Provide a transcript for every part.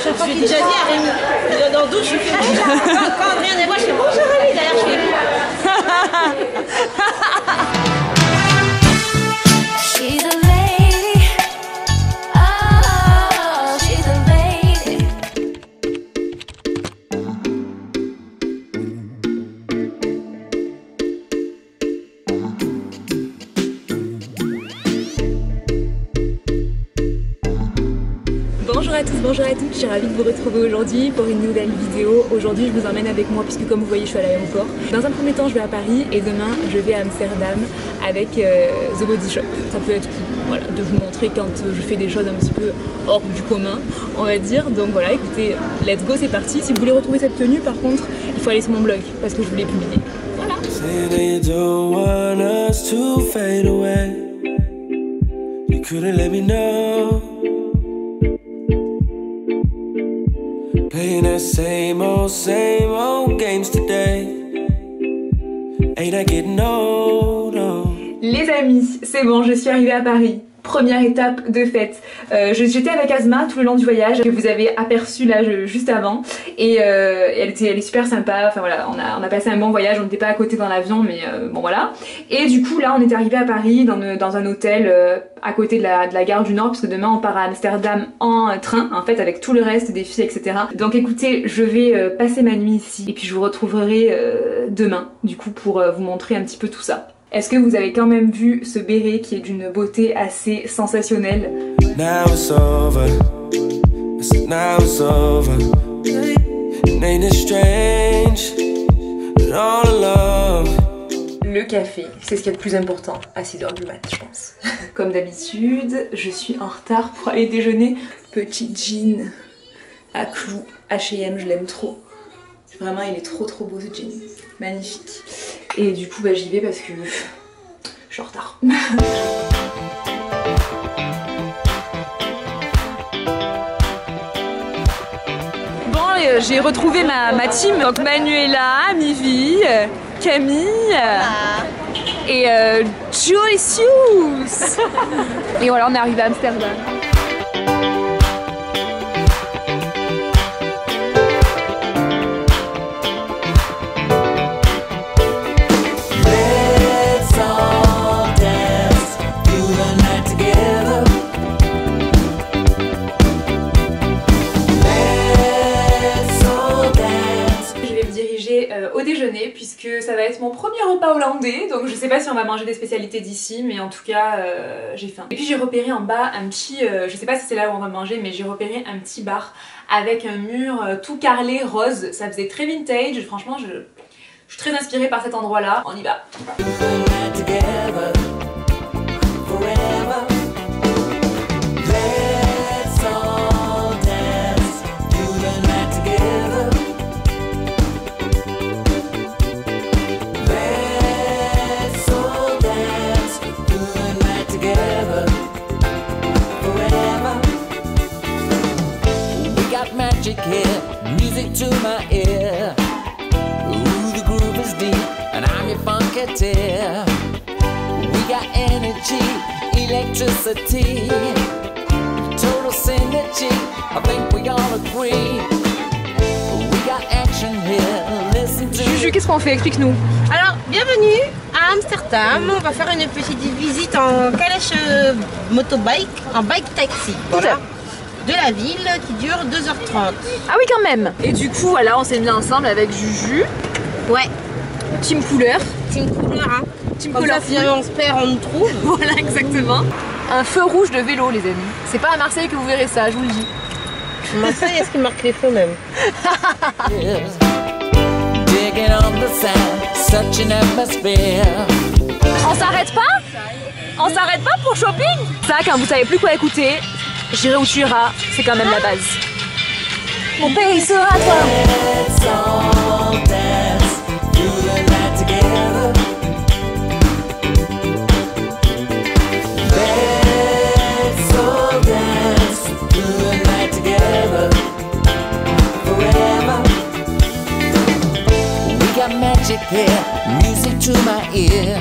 Chaque fois qu'il déjà dit à Rémi, dans le douche, je fais bonjour. Quand Adrien est moi, je fais bonjour Rémi, d'ailleurs je fais. She's a lady. Oh, she's a lady. Bonjour à tous, bonjour à toutes, je suis ravie de vous retrouver aujourd'hui pour une nouvelle vidéo. Aujourd'hui je vous emmène avec moi puisque comme vous voyez je suis à l'aéroport. Dans un premier temps je vais à Paris et demain je vais à Amsterdam avec The Body Shop. Ça peut être cool, voilà, de vous montrer quand je fais des choses un petit peu hors du commun, on va dire. Donc voilà, écoutez, let's go, c'est parti. Si vous voulez retrouver cette tenue par contre, il faut aller sur mon blog parce que je voulais publier. Voilà. Playing the same old games today. Ain't I getting old? Les amis, c'est bon, je suis arrivée à Paris. Première étape de fête. J'étais avec Asma tout le long du voyage que vous avez aperçu là juste avant et elle est super sympa. Enfin voilà, on a passé un bon voyage. On n'était pas à côté dans l'avion, mais bon voilà. Et du coup là, on est arrivé à Paris dans un hôtel à côté de la gare du Nord parce que demain on part à Amsterdam en train en fait avec tout le reste des filles, etc. Donc écoutez, je vais passer ma nuit ici et puis je vous retrouverai demain du coup pour vous montrer un petit peu tout ça. Est-ce que vous avez quand même vu ce béret qui est d'une beauté assez sensationnelle? Now it's over. Now it's over. Ain't it strange? All love. Le café, c'est ce qui est le plus important à 6h du mat, je pense. Comme d'habitude, je suis en retard pour aller déjeuner. Petit jean à clous H&M, je l'aime trop. Vraiment, il est trop beau ce jean. Magnifique. Et du coup, bah, j'y vais parce que je suis en retard. Bon, j'ai retrouvé ma team. Donc Manuela, Mivi, Camille et Joycius. Et voilà, on est arrivé à Amsterdam. Au déjeuner puisque ça va être mon premier repas hollandais, donc je sais pas si on va manger des spécialités d'ici, mais en tout cas j'ai faim. Et puis j'ai repéré en bas un petit, je sais pas si c'est là où on va manger, mais j'ai repéré un petit bar avec un mur tout carrelé rose. Ça faisait très vintage, franchement je suis très inspirée par cet endroit là. On y va. Here, music to my ear. Ooh, the groove is deep, and I'm your funketeer. We got energy, electricity, total synergy. I think we all agree. We got action here. Listen to Juju, qu'est-ce qu'on fait? Explique-nous. Alors, bienvenue à Amsterdam. On va faire une petite visite en calèche motobike, en bike taxi. Voilà. De la ville qui dure 2h30. Ah oui quand même. Et du coup voilà, on s'est mis ensemble avec Juju. Ouais. Team couleur. Team couleur hein. Team comme couleur. Ça, si on se perd, on nous trouve. Voilà exactement. Un feu rouge de vélo les amis. C'est pas à Marseille que vous verrez ça, je vous le dis. Marseille, est-ce qu'il marque les feux même? On s'arrête pas? On s'arrête pas pour shopping? Ça, quand vous savez plus quoi écouter, j'irai où tu iras, c'est quand même la base. Mon pays sera toi. Magic here, music to my ear.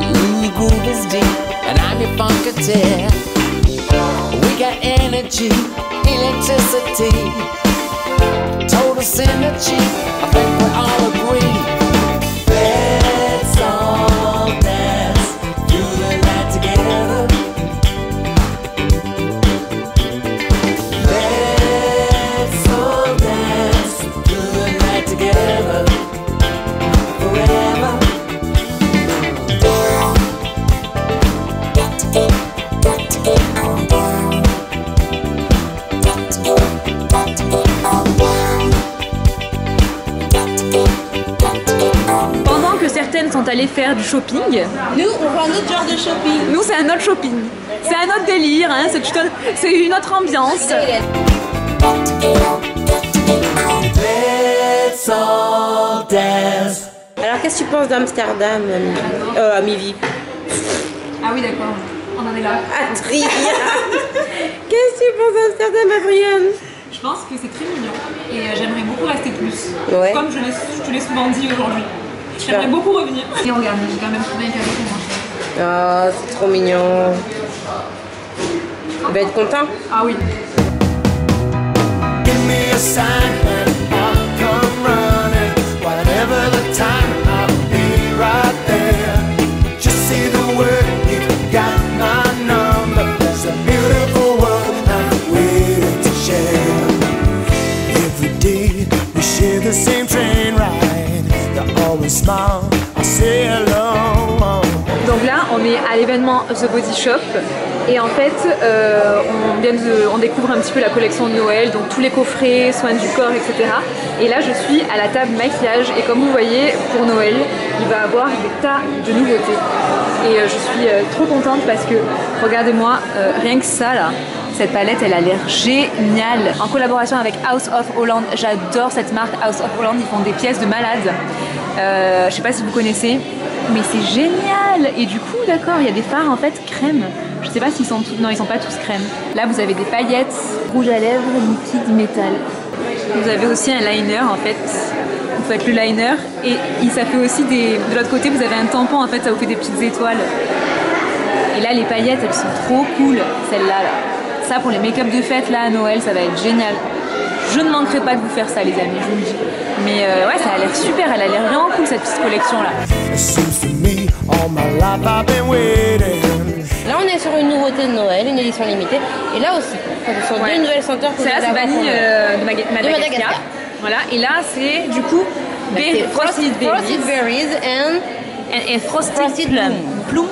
Ooh, the groove is deep, and I'm your funketeer. We got energy, electricity, total synergy. I think we all agree. Let's all dance through the night together. Let's all dance through the night together forever. Pendant que certaines sont allées faire du shopping, Nous, on fait un autre genre de shopping. nous c'est un autre shopping. C'est un autre délire, hein, c'est une autre ambiance. Let's all dance. Alors, qu'est-ce que tu penses d'Amsterdam, Amivi? Ah oui d'accord, on en est là. Adrien. Qu'est-ce que tu penses d'Amsterdam, Adrien? Je pense que c'est très mignon et j'aimerais beaucoup rester plus. Ouais. Comme je te l'ai souvent dit aujourd'hui. J'aimerais beaucoup revenir. Et regarde, j'ai quand même trouvé un cadeau pour moi. Ah, c'est trop mignon. Tu vas être content? Ah oui. Give me a sign and I'll come running. Whatever the time, I'll be right there. Just say the word, you've got my number. It's a beautiful world I'm waiting to share. Every day we share the same train ride. They always smile, I say hello. Donc là, on est à l'événement The Body Shop et en fait, on découvre un petit peu la collection de Noël, donc tous les coffrets, soins du corps, etc. Et là, je suis à la table maquillage et comme vous voyez, pour Noël, il va y avoir des tas de nouveautés. Et je suis trop contente parce que, regardez-moi, rien que ça là, cette palette, elle a l'air géniale. En collaboration avec House of Holland, j'adore cette marque House of Holland, ils font des pièces de malades. Je sais pas si vous connaissez, mais c'est génial. Et du coup, d'accord, il y a des fards en fait crème. Je sais pas s'ils sont tous... Non, ils sont pas tous crème. Là, vous avez des paillettes, rouge à lèvres, liquide, métal. Vous avez aussi un liner en fait. Vous faites le liner et ça fait aussi des... De l'autre côté, vous avez un tampon en fait, ça vous fait des petites étoiles. Et là, les paillettes, elles sont trop cool, celles-là. Là. Ça, pour les make-up de fête, là, à Noël, ça va être génial. Je ne manquerai pas de vous faire ça, les amis, je vous le dis. Mais ouais, ça a l'air super, elle a l'air vraiment cool, cette petite collection-là. Là, on est sur une nouveauté de Noël, une édition limitée. Et là aussi, ce sont deux nouvelles senteurs que Celle-là, c'est vanille de Madagascar. Voilà, et là, c'est du coup Frosted Berries and Frosted Plum.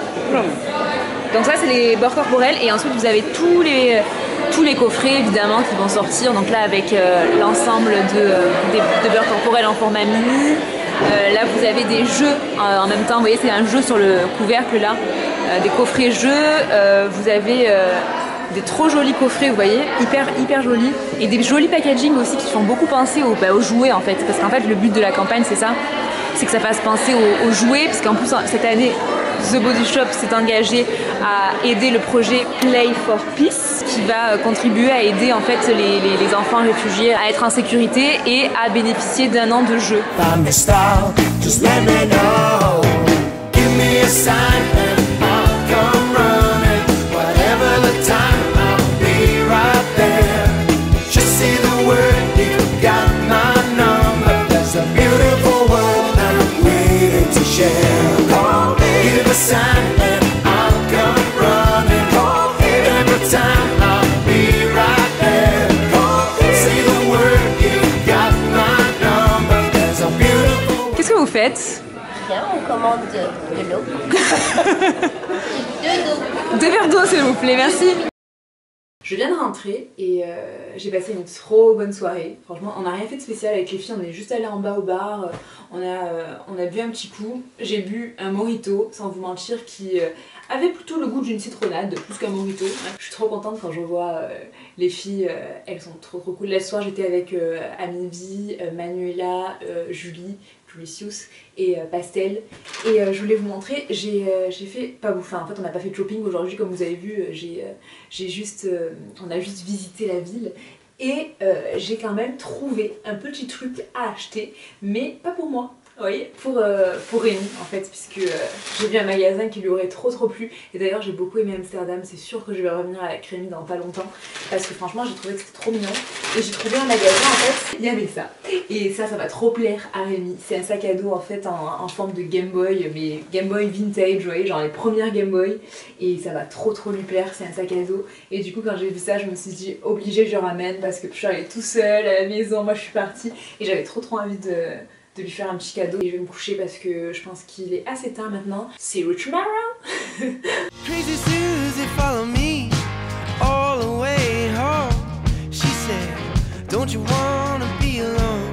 Donc ça, c'est les beurres corporels. Et ensuite, vous avez tous les coffrets, évidemment, qui vont sortir. Donc là, avec l'ensemble de beurres corporels en format mini. Là, vous avez des jeux en même temps. Vous voyez, c'est un jeu sur le couvercle, là. Des coffrets jeux. Vous avez... des trop jolis coffrets, vous voyez, hyper jolis, et des jolis packaging aussi qui font beaucoup penser aux jouets en fait, parce qu'en fait le but de la campagne c'est ça, c'est que ça fasse penser aux jouets, parce qu'en plus cette année The Body Shop s'est engagé à aider le projet Play for Peace, qui va contribuer à aider en fait les enfants réfugiés à être en sécurité et à bénéficier d'un an de jeu. Qu'est-ce que vous faites? Bien, on commande de l'eau. Deux verres d'eau s'il vous plaît, merci. Je viens de rentrer et j'ai passé une trop bonne soirée. Franchement, on n'a rien fait de spécial avec les filles, on est juste allé en bas au bar, on a bu un petit coup. J'ai bu un mojito, sans vous mentir, qui avait plutôt le goût d'une citronnade, plus qu'un mojito. Je suis trop contente quand je vois les filles, elles sont trop cool. Là ce soir j'étais avec Amivi, Manuela, Julie, Julicius et Pastel, et je voulais vous montrer, j'ai fait, pas vous, enfin en fait on n'a pas fait de shopping aujourd'hui comme vous avez vu, on a juste visité la ville et j'ai quand même trouvé un petit truc à acheter, mais pas pour moi, Oui, pour Rémi en fait, puisque j'ai vu un magasin qui lui aurait trop plu. Et d'ailleurs j'ai beaucoup aimé Amsterdam, c'est sûr que je vais revenir avec Rémi dans pas longtemps. Parce que franchement j'ai trouvé que c'était trop mignon. Et j'ai trouvé un magasin en fait, il y avait ça. Et ça va trop plaire à Rémi. C'est un sac à dos en fait en forme de Game Boy, mais Game Boy vintage, vous voyez, genre les premières Game Boy. Et ça va trop lui plaire, c'est un sac à dos. Et du coup quand j'ai vu ça je me suis dit obligée je le ramène parce que je suis arrivée tout seul à la maison, moi je suis partie. Et j'avais trop envie de lui faire un petit cadeau. Et je vais me coucher parce que je pense qu'il est assez tard maintenant. See you tomorrow. Crazy Susie follow me all the way home. She said, don't you wanna be alone?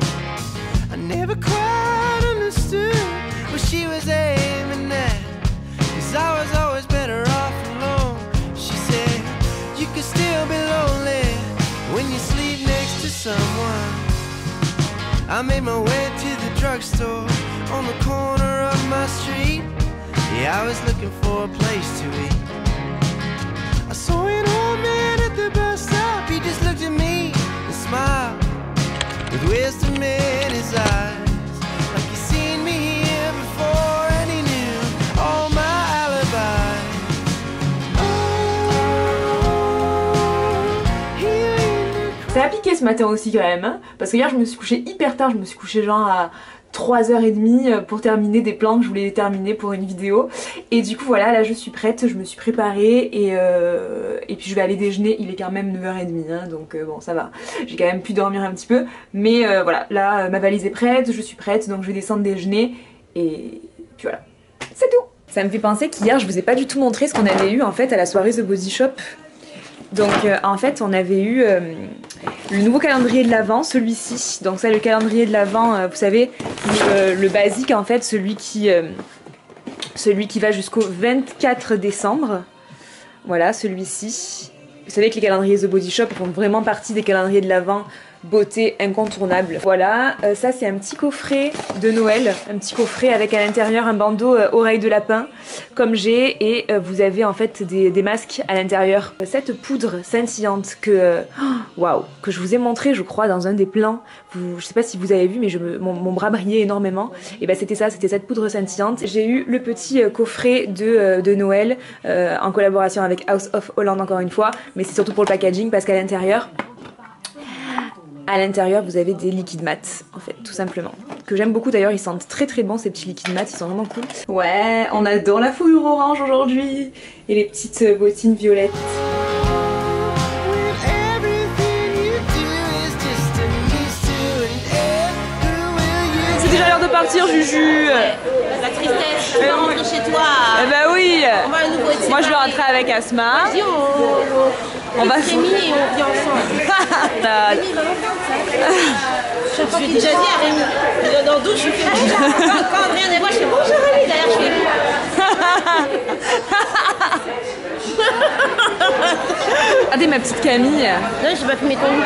I never quite understood what she was aiming at, 'cause I was always better off alone. She said, you can still be lonely when you sleep next to someone. I made my way to the drugstore on the corner of my street. Yeah, I was looking for a place to eat. I saw an old man at the bus stop. He just looked at me and smiled with wisdom in his eyes, like he seen me here before and he knew all my alibis. Ça a piqué ce matin aussi quand même, hein, parce que hier je me suis couchée hyper tard, je me suis couchée genre à 3h30 pour terminer des plans que je voulais terminer pour une vidéo. Et du coup voilà, là je suis prête, je me suis préparée et puis je vais aller déjeuner, il est quand même 9h30 hein, donc bon ça va, j'ai quand même pu dormir un petit peu. Mais voilà, là ma valise est prête, je suis prête, donc je vais descendre déjeuner et puis voilà, c'est tout. Ça me fait penser qu'hier je vous ai pas du tout montré ce qu'on avait eu en fait à la soirée The Body Shop. Donc en fait on avait eu le nouveau calendrier de l'Avent, celui-ci. Donc ça le calendrier de l'Avent, vous savez, le basique en fait, celui qui va jusqu'au 24 décembre. Voilà, celui-ci. Vous savez que les calendriers The Body Shop font vraiment partie des calendriers de l'Avent beauté incontournable. Voilà, ça c'est un petit coffret de Noël, un petit coffret avec à l'intérieur un bandeau oreille de lapin comme j'ai, et vous avez en fait des masques à l'intérieur. Cette poudre scintillante que waouh, que je vous ai montré je crois dans un des plans, je sais pas si vous avez vu mais mon bras brillait énormément, et ben c'était ça, c'était cette poudre scintillante. J'ai eu le petit coffret de Noël en collaboration avec House of Holland encore une fois, mais c'est surtout pour le packaging parce qu'à l'intérieur vous avez des liquides mat en fait, tout simplement, que j'aime beaucoup d'ailleurs, ils sentent très bon ces petits liquides mat, ils sont vraiment cool. Ouais, on adore la fourrure orange aujourd'hui et les petites bottines violettes. C'est déjà l'heure de partir Juju. La tristesse, tu vas rentrer chez toi. Eh bah oui. On va à nouveau être moi je vais séparés. rentrer avec Asma. Vas-y, on va Rémi et on vient ensemble. Rémi, il va m'entendre ça. Je lui ai déjà dit à Rémi. Dans le douche, je fais bonjour. Quand Adrien est moi, je fais bonjour Rémi. D'ailleurs, je fais. Regardez ma petite Camille. Non, j'ai pas fumé ton look.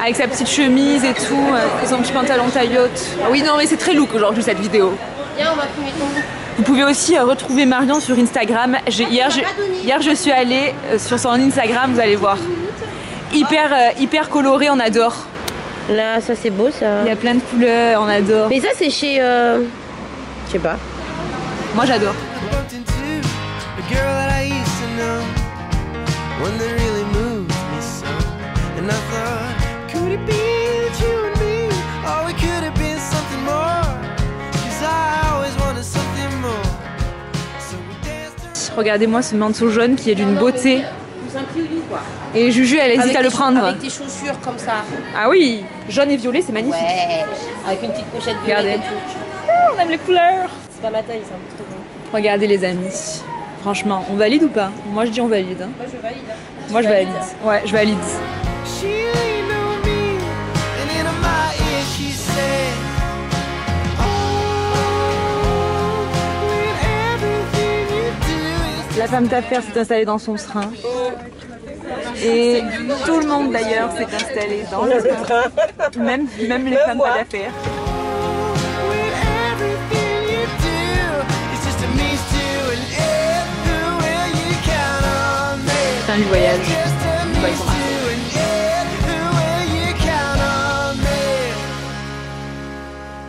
Avec sa petite chemise et tout, son petit pantalon taillotte. Oui non mais c'est très look aujourd'hui cette vidéo. Viens, on va fumer ton look. Vous pouvez aussi retrouver Marion sur Instagram. Hier je suis allée sur son Instagram, vous allez voir. Hyper coloré, on adore. Là, ça c'est beau ça. Il y a plein de couleurs, on adore. Mais ça c'est chez... Je sais pas. Moi j'adore. Bumped into a girl that I used to know, one that really moved me so, and I thought, could it be that you and me, or we could have been something more, 'cause I always wanted something more, so we danced. Regardez-moi ce manteau jaune qui est d'une beauté. C'est un piou quoi. Et Juju elle hésite à le prendre. Avec tes chaussures comme ça. Ah oui, jaune et violet c'est magnifique. Ouais, avec une petite pochette Regardez. violette et tout. On aime les couleurs. C'est pas ma taille, c'est un peu trop bon. Regardez les amis. Franchement, on valide ou pas? Moi je dis on valide. Hein. Moi je valide. Moi je valide. Ouais, je valide. She leaned on me, and in my ear she said, oh, when everything you do is La femme d'affaires s'est installée dans son train. Et tout le monde d'ailleurs s'est installé dans le train. Même les femmes pas d'affaires. when everything you do is just a means to an end. Who will you count on me? Fin du voyage. Just a means Bah, ils sont to an end. Who will you count on me?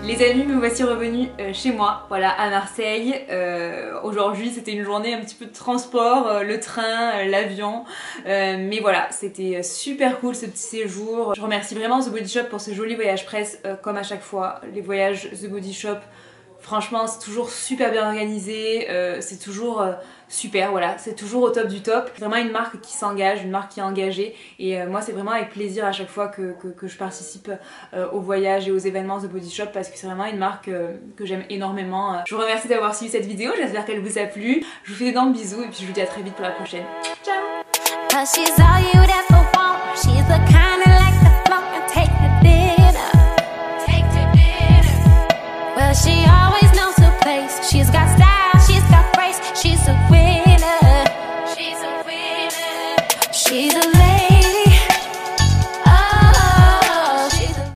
Les les amis, me voici revenue chez moi, voilà, à Marseille. Aujourd'hui c'était une journée un petit peu de transport, le train, l'avion, mais voilà, c'était super cool ce petit séjour. Je remercie vraiment The Body Shop pour ce joli voyage presse, comme à chaque fois, les voyages The Body Shop. Franchement, c'est toujours super bien organisé, c'est toujours super, voilà, c'est toujours au top du top. C'est vraiment une marque qui s'engage, une marque qui est engagée, et moi c'est vraiment avec plaisir à chaque fois que je participe aux voyages et aux événements The Body Shop, parce que c'est vraiment une marque que j'aime énormément. Je vous remercie d'avoir suivi cette vidéo, j'espère qu'elle vous a plu. Je vous fais d'énormes bisous et puis je vous dis à très vite pour la prochaine. Ciao! 'Cause she's all you'd ever want. She's the kind of like